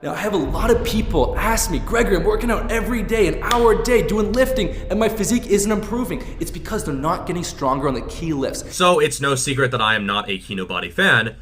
Now, I have a lot of people ask me, Gregory, I'm working out every day, an hour a day, doing lifting, and my physique isn't improving. It's because they're not getting stronger on the key lifts. So it's no secret that I am not a Kinobody fan,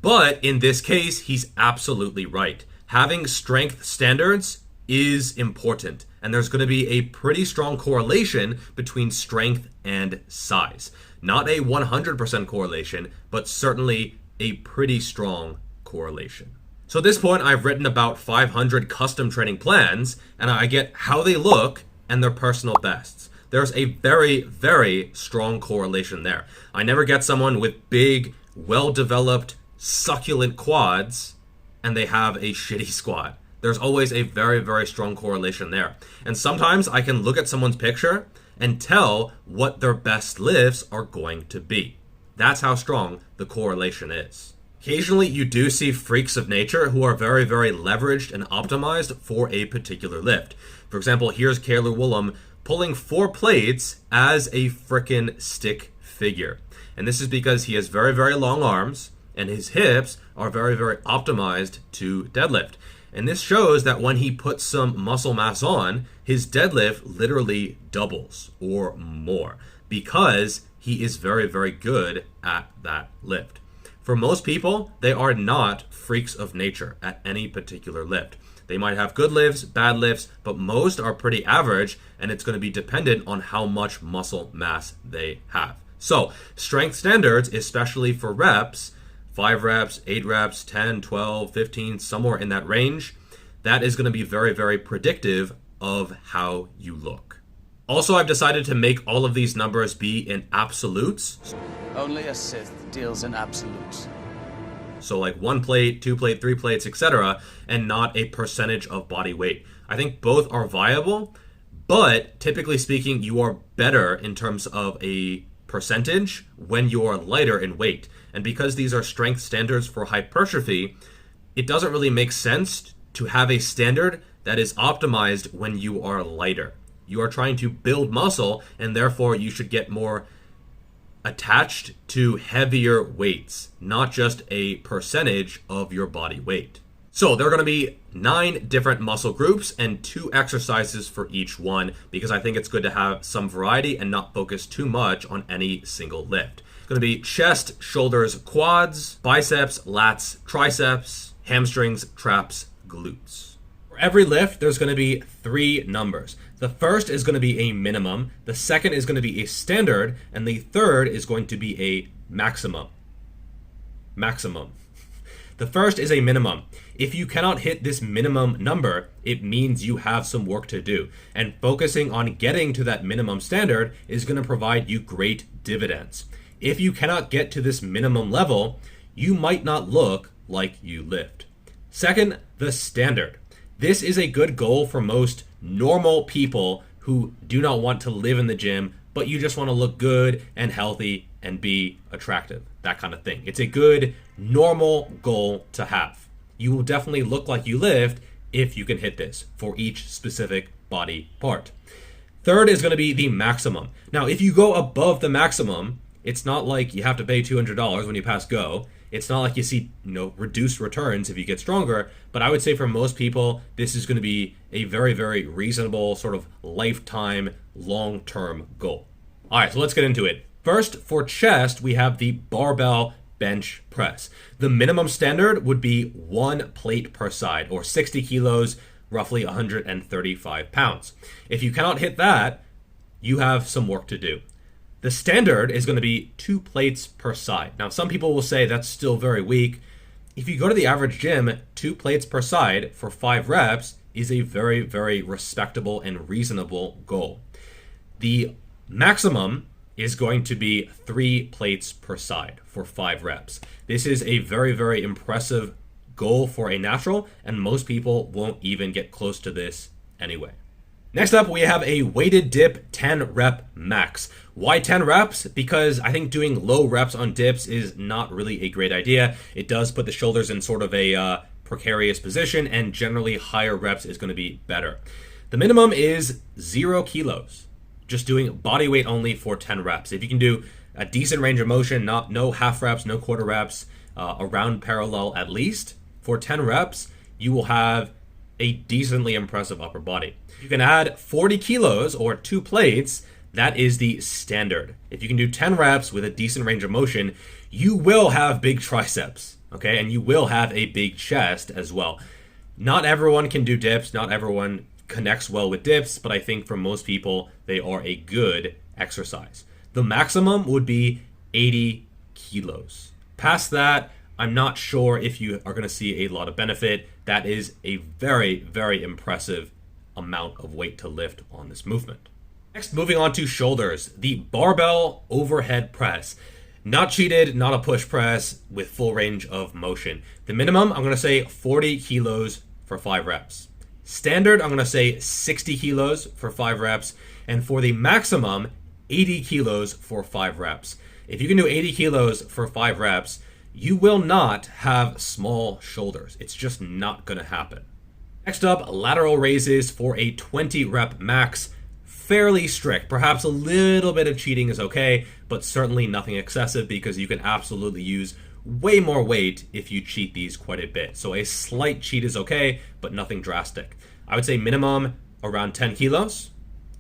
but in this case, he's absolutely right. Having strength standards is important, and there's going to be a pretty strong correlation between strength and size. Not a 100% correlation, but certainly a pretty strong correlation. So at this point, I've written about 500 custom training plans, and I get how they look and their personal bests. There's a very, very strong correlation there. I never get someone with big, well-developed, succulent quads, and they have a shitty squat. There's always a very, very strong correlation there. And sometimes I can look at someone's picture and tell what their best lifts are going to be. That's how strong the correlation is. Occasionally, you do see freaks of nature who are very, very leveraged and optimized for a particular lift. For example, here's Caleb Woolham pulling 4 plates as a frickin' stick figure. And this is because he has very, very long arms and his hips are very, very optimized to deadlift. And this shows that when he puts some muscle mass on, his deadlift literally doubles or more because he is very, very good at that lift. For most people, they are not freaks of nature at any particular lift. They might have good lifts, bad lifts, but most are pretty average, and it's going to be dependent on how much muscle mass they have. So, strength standards, especially for reps, 5 reps, 8 reps, 10, 12, 15, somewhere in that range, that is going to be very, very predictive of how you look. Also, I've decided to make all of these numbers be in absolutes. Only a Sith deals in absolutes. So like 1 plate, 2 plate, 3 plates, etc., and not a percentage of body weight. I think both are viable, but typically speaking, you are better in terms of a percentage when you are lighter in weight. And because these are strength standards for hypertrophy, it doesn't really make sense to have a standard that is optimized when you are lighter. You are trying to build muscle, and therefore you should get more attached to heavier weights, not just a percentage of your body weight. So there are going to be 9 different muscle groups and 2 exercises for each one, because I think it's good to have some variety and not focus too much on any single lift. It's going to be chest, shoulders, quads, biceps, lats, triceps, hamstrings, traps, glutes. For every lift, there's going to be 3 numbers. The first is going to be a minimum, the second is going to be a standard, and the third is going to be a maximum. The first is a minimum. If you cannot hit this minimum number, it means you have some work to do. And focusing on getting to that minimum standard is going to provide you great dividends. If you cannot get to this minimum level, you might not look like you lift. Second, the standard. This is a good goal for most normal people who do not want to live in the gym, but you just want to look good and healthy and be attractive, that kind of thing. It's a good, normal goal to have. You will definitely look like you lift if you can hit this for each specific body part. Third is going to be the maximum. Now, if you go above the maximum, it's not like you have to pay $200 when you pass go. It's not like you see, reduced returns if you get stronger, but I would say for most people, this is going to be a very, very reasonable sort of lifetime, long-term goal. All right, so let's get into it. First, for chest, we have the barbell bench press. The minimum standard would be 1 plate per side, or 60 kilos, roughly 135 pounds. If you cannot hit that, you have some work to do. The standard is going to be 2 plates per side. Now, some people will say that's still very weak. If you go to the average gym, 2 plates per side for 5 reps is a very, very respectable and reasonable goal. The maximum is going to be 3 plates per side for 5 reps. This is a very, very impressive goal for a natural, and most people won't even get close to this anyway. Next up, we have a weighted dip 10 rep max. Why 10 reps? Because I think doing low reps on dips is not really a great idea. It does put the shoulders in sort of a precarious position, and generally higher reps is going to be better. The minimum is 0 kilos, just doing body weight only for 10 reps. If you can do a decent range of motion, no half reps, no quarter reps, around parallel at least, for 10 reps, you will have a decently impressive upper body. You can add 40 kilos or 2 plates. That is the standard. If you can do 10 reps with a decent range of motion, you will have big triceps, okay? And you will have a big chest as well. Not everyone can do dips. Not everyone connects well with dips, but I think for most people, they are a good exercise. The maximum would be 80 kilos. Past that, I'm not sure if you are going to see a lot of benefit. That is a very, very impressive amount of weight to lift on this movement. Next, moving on to shoulders, the barbell overhead press. Not cheated, not a push press with full range of motion. The minimum, I'm going to say 40 kilos for 5 reps. Standard, I'm going to say 60 kilos for 5 reps. And for the maximum, 80 kilos for 5 reps. If you can do 80 kilos for 5 reps, you will not have small shoulders. It's just not going to happen. Next up, lateral raises for a 20 rep max. Fairly strict. Perhaps a little bit of cheating is okay, but certainly nothing excessive because you can absolutely use way more weight if you cheat these quite a bit. So a slight cheat is okay, but nothing drastic. I would say minimum around 10 kilos,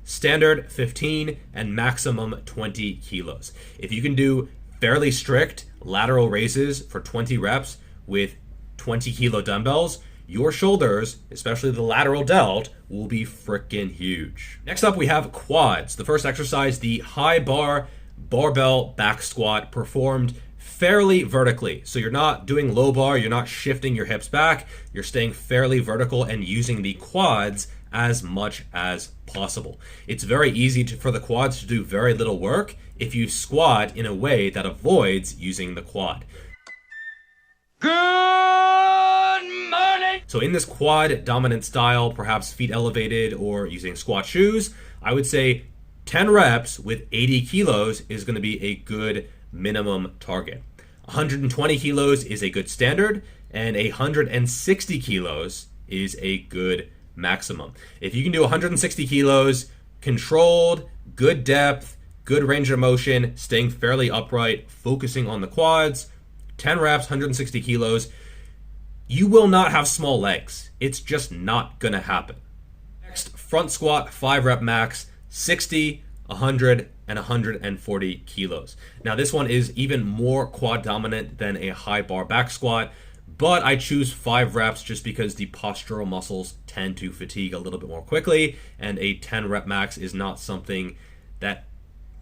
standard 15, and maximum 20 kilos. If you can do fairly strict lateral raises for 20 reps with 20 kilo dumbbells, your shoulders, especially the lateral delt, will be freaking huge. Next up, we have quads. The first exercise, the high bar barbell back squat, performed fairly vertically. So you're not doing low bar, you're not shifting your hips back, you're staying fairly vertical and using the quads as much as possible. It's very easy for the quads to do very little work if you squat in a way that avoids using the quad. So in this quad dominant style, perhaps feet elevated or using squat shoes, I would say 10 reps with 80 kilos is going to be a good minimum target. 120 kilos is a good standard, and 160 kilos is a good maximum. If you can do 160 kilos, controlled, good depth, good range of motion, staying fairly upright, focusing on the quads, 10 reps, 160 kilos, you will not have small legs. It's just not going to happen. Next, front squat, 5 rep max, 60, 100, and 140 kilos. Now this one is even more quad dominant than a high bar back squat, but I choose 5 reps just because the postural muscles tend to fatigue a little bit more quickly, and a 10 rep max is not something that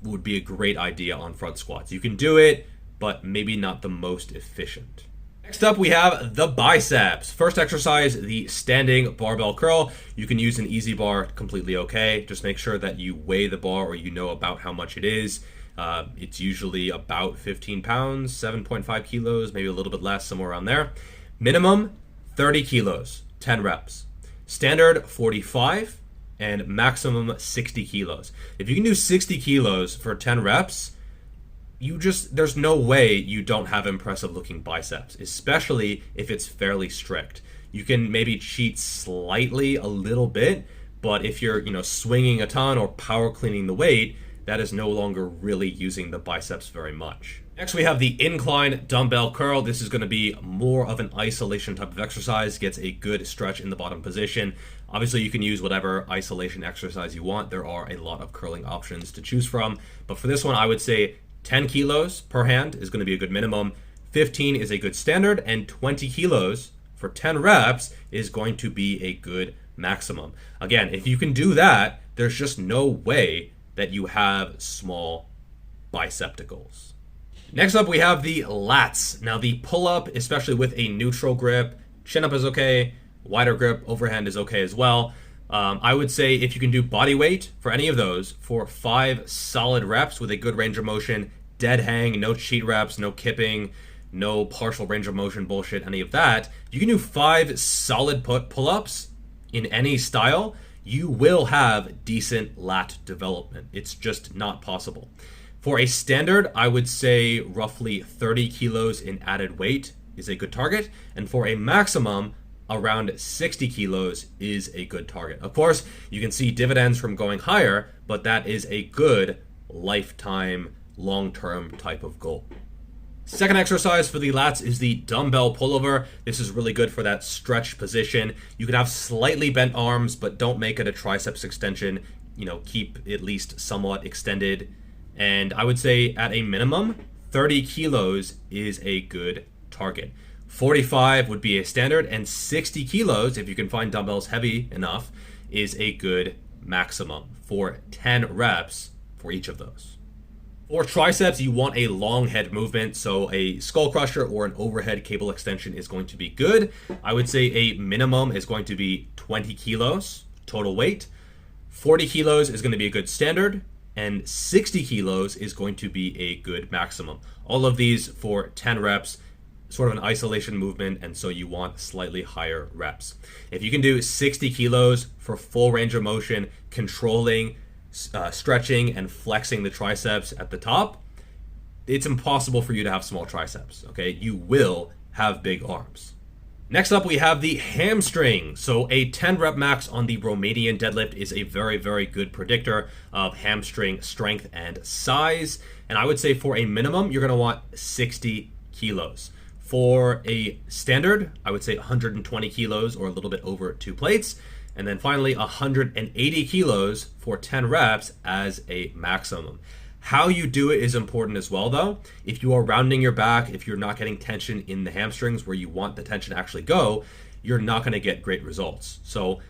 would be a great idea on front squats. You can do it, but maybe not the most efficient. Next up, we have the biceps. First exercise, the standing barbell curl. You can use an easy bar, completely okay. Just make sure that you weigh the bar or you know about how much it is. It's usually about 15 pounds, 7.5 kilos, maybe a little bit less, somewhere around there. Minimum, 30 kilos, 10 reps. Standard, 45, and maximum 60 kilos. If you can do 60 kilos for 10 reps, there's no way you don't have impressive looking biceps, especially if it's fairly strict. You can maybe cheat slightly a little bit, but if you're, swinging a ton or power cleaning the weight, that is no longer really using the biceps very much. Next, we have the incline dumbbell curl. This is going to be more of an isolation type of exercise, gets a good stretch in the bottom position. Obviously, you can use whatever isolation exercise you want. There are a lot of curling options to choose from, but for this one, I would say 10 kilos per hand is going to be a good minimum, 15 is a good standard, and 20 kilos for 10 reps is going to be a good maximum. Again, if you can do that, there's just no way that you have small bicepticles. Next up, we have the lats. Now, the pull-up, especially with a neutral grip, chin-up is okay, wider grip, overhand is okay as well. I would say if you can do body weight for any of those for 5 solid reps with a good range of motion, dead hang, no cheat reps, no kipping, no partial range of motion bullshit, any of that, you can do 5 solid pull-ups in any style, you will have decent lat development. It's just not possible. For a standard, I would say roughly 30 kilos in added weight is a good target, and for a maximum, around 60 kilos is a good target. Of course, you can see dividends from going higher, but that is a good lifetime, long-term type of goal. Second exercise for the lats is the dumbbell pullover. This is really good for that stretch position. You can have slightly bent arms, but don't make it a triceps extension. Keep at least somewhat extended. And I would say at a minimum, 30 kilos is a good target. 45 would be a standard, and 60 kilos, if you can find dumbbells heavy enough, is a good maximum for 10 reps for each of those. For triceps, you want a long head movement, so a skull crusher or an overhead cable extension is going to be good. I would say a minimum is going to be 20 kilos total weight. 40 kilos is going to be a good standard, and 60 kilos is going to be a good maximum. All of these for 10 reps, sort of an isolation movement, and so you want slightly higher reps. If you can do 60 kilos for full range of motion, controlling stretching and flexing the triceps at the top, it's impossible for you to have small triceps, okay? You will have big arms. Next up, we have the hamstring. So a 10 rep max on the Romanian deadlift is a very, very good predictor of hamstring strength and size. And I would say for a minimum, you're gonna want 60 kilos. For a standard, I would say 120 kilos or a little bit over 2 plates. And then finally, 180 kilos for 10 reps as a maximum. How you do it is important as well, though. If you are rounding your back, if you're not getting tension in the hamstrings where you want the tension to actually go, you're not going to get great results. So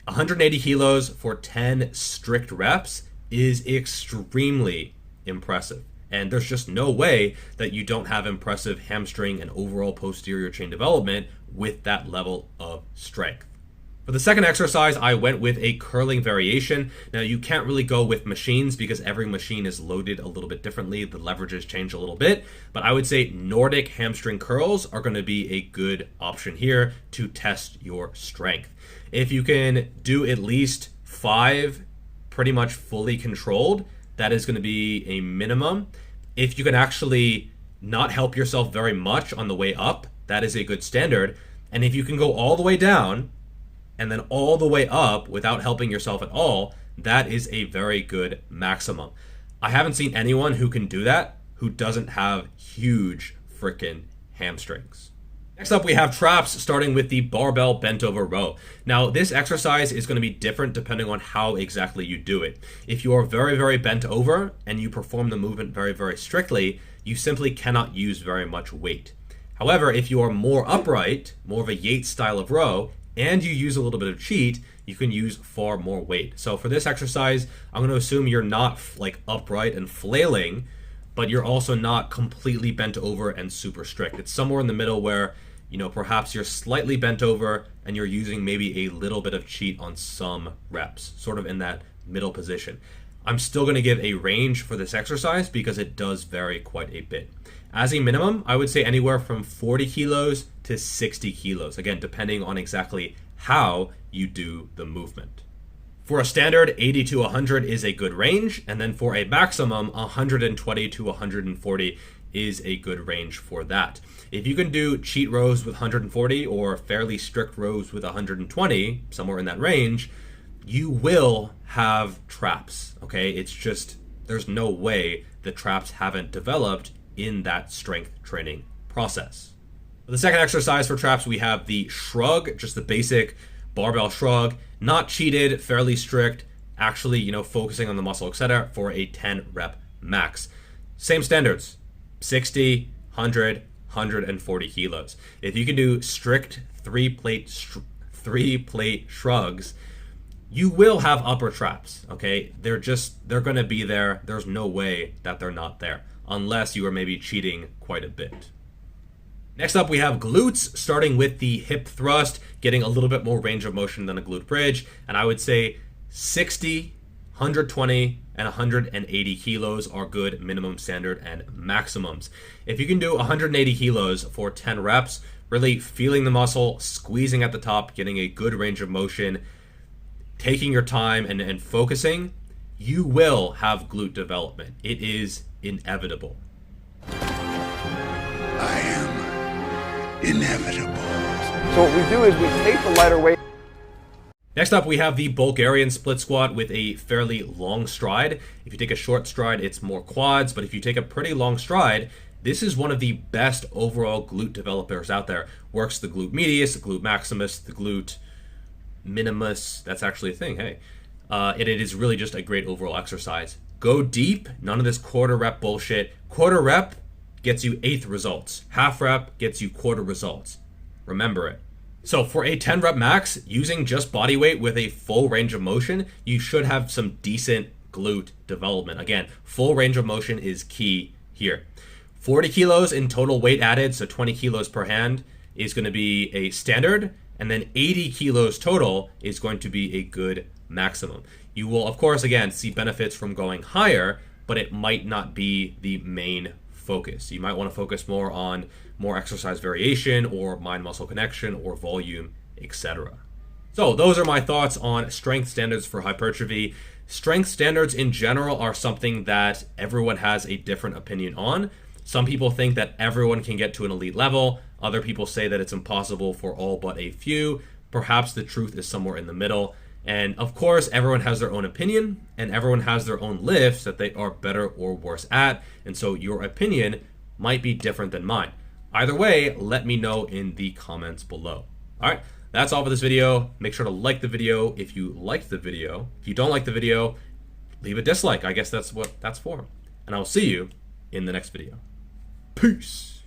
180 kilos for 10 strict reps is extremely impressive. And there's just no way that you don't have impressive hamstring and overall posterior chain development with that level of strength. For the second exercise, I went with a curling variation. Now, you can't really go with machines because every machine is loaded a little bit differently. The leverages change a little bit, but I would say Nordic hamstring curls are going to be a good option here to test your strength. If you can do at least 5 pretty much fully controlled, that is going to be a minimum. If you can actually not help yourself very much on the way up, that is a good standard. And if you can go all the way down and then all the way up without helping yourself at all, that is a very good maximum. I haven't seen anyone who can do that who doesn't have huge freaking hamstrings. Next up, we have traps, starting with the barbell bent over row. Now, this exercise is going to be different depending on how exactly you do it. If you are very, very bent over and you perform the movement very, very strictly, you simply cannot use very much weight. However, if you are more upright, more of a Yates style of row, and you use a little bit of cheat, you can use far more weight. So for this exercise, I'm going to assume you're not like upright and flailing, but you're also not completely bent over and super strict. It's somewhere in the middle where, perhaps you're slightly bent over and you're using maybe a little bit of cheat on some reps, sort of in that middle position. I'm still going to give a range for this exercise because it does vary quite a bit. As a minimum, I would say anywhere from 40 kilos to 60 kilos, again, depending on exactly how you do the movement. For a standard, 80 to 100 is a good range, and then for a maximum, 120 to 140 is a good range for that. If you can do cheat rows with 140 or fairly strict rows with 120, somewhere in that range, you will have traps, okay? It's just, there's no way the traps haven't developed in that strength training process. For the second exercise for traps, we have the shrug, just the basic barbell shrug, not cheated, fairly strict, actually, focusing on the muscle, etc., for a 10 rep max. Same standards, 60, 100, 140 kilos. If you can do strict three plate shrugs, you will have upper traps, okay? They're going to be there. There's no way that they're not there, unless you are maybe cheating quite a bit. Next up, we have glutes, starting with the hip thrust, getting a little bit more range of motion than a glute bridge. And I would say 60, 120, and 180 kilos are good minimum, standard, and maximums. If you can do 180 kilos for 10 reps, really feeling the muscle, squeezing at the top, getting a good range of motion, taking your time and focusing, you will have glute development. It is inevitable. I am inevitable. So what we do is we take the lighter weight. Next up, we have the Bulgarian split squat with a fairly long stride. If you take a short stride, it's more quads, but if you take a pretty long stride, This is one of the best overall glute developers out there. Works the glute medius, the glute maximus, the glute minimus. That's actually a thing, hey. It is really just a great overall exercise. Go deep, none of this quarter rep bullshit. Quarter rep gets you eighth results. Half rep gets you quarter results. Remember it. So for a 10 rep max, using just body weight with a full range of motion, you should have some decent glute development. Again, full range of motion is key here. 40 kilos in total weight added, so 20 kilos per hand, is going to be a standard, and then 80 kilos total is going to be a good maximum. You will, of course, again, see benefits from going higher, but it might not be the main focus. You might want to focus more on more exercise variation or mind-muscle connection or volume, etc. So those are my thoughts on strength standards for hypertrophy. Strength standards in general are something that everyone has a different opinion on. Some people think that everyone can get to an elite level. Other people say that it's impossible for all but a few. Perhaps the truth is somewhere in the middle. And of course, everyone has their own opinion and everyone has their own lifts that they are better or worse at. And so your opinion might be different than mine. Either way, let me know in the comments below. All right, that's all for this video. Make sure to like the video if you liked the video. If you don't like the video, leave a dislike. I guess that's what that's for. And I'll see you in the next video. Peace.